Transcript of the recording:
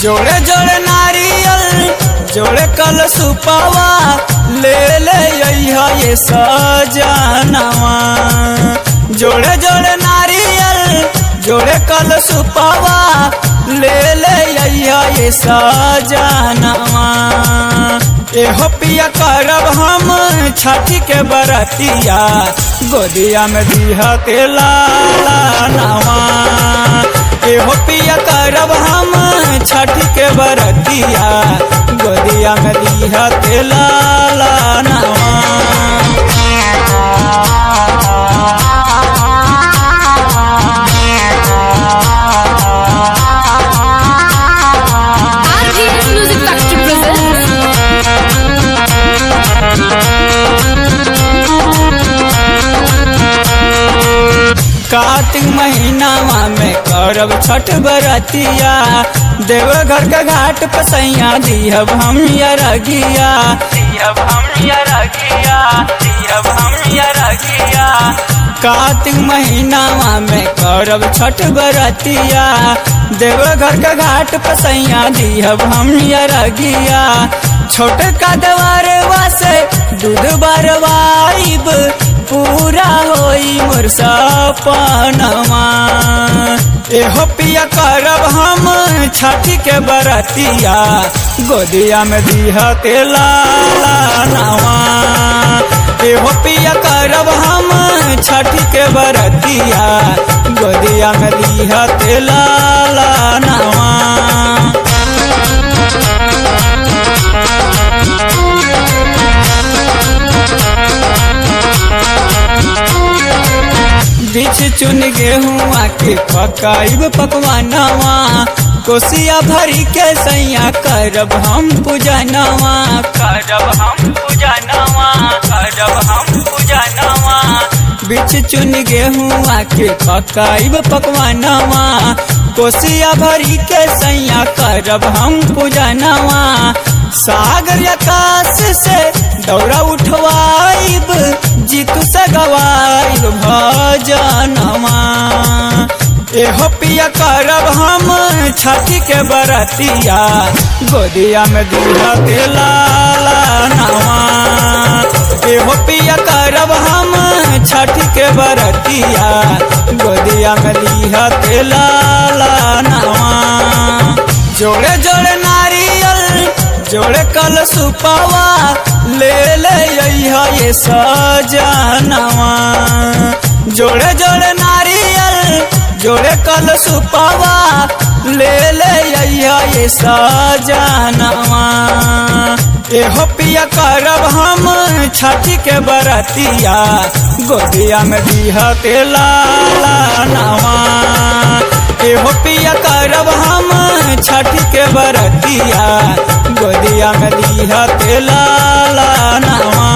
जोड़े जोड़े नारियल जोड़े कल सुपावा ले ले ये सजनवा। जोड़े जोड़े नारियल जोड़े कल सुपावा ले ले ये सजनवा। एहो पिया करब हम छठी के बरतिया गोदिया में दिहा के लाला नवा। एहो पिया करब हम छठी के बरतिया गोदिया में दिहा के लाला नवा। कार्तिक महीना में करब छठ बरतिया देवघर के घाट पर सैया दिहब हम रगिया। कार्तिक महीना में करब छठ बरतिया देवघर के घाट पर सैया दिहब हम रगिया। छोट का दवारवा से दूध बरवाइब पूरा होई मोर सपनवा। एहो पिया करब हम छठी के बरतिया गोदिया में दिहा के लाला नवा। एहो पिया करब हम छठी के बरतिया गोदिया में दिहा के लाला नवा। बीच चुन गेहुआ के पकाइब पकवानवा कोसिया भरी के सैया करब हम पूजनवा। बीच चुन गेहुआ के पकाइब पकवानवा कोसिया भरी के सैया करब हम पूजनवा। सागर आकाश से दौरा उठवाइब जीतू से गवाइब भजनवा। एहो पिया करब हम छठी के बरतिया गोदिया में दिहा के लाला नवा। एहो पिया करब हम छठी के बरतिया गोदिया में दिहा के लाला नवा। जोड़े जोड़े नारियल जोड़े कल सुपावा ले ले ये सजनवा। जोड़े जोड़े नारियल जोड़े कल सुपावा ले ले ये सजनवा। एहो पिया करब हम छठी के बरतिया गोदिया में दिहा के लाला नवा। एहो पिया करब हम छठी के बरतिया गोदिया में दिहा के लाला नवा।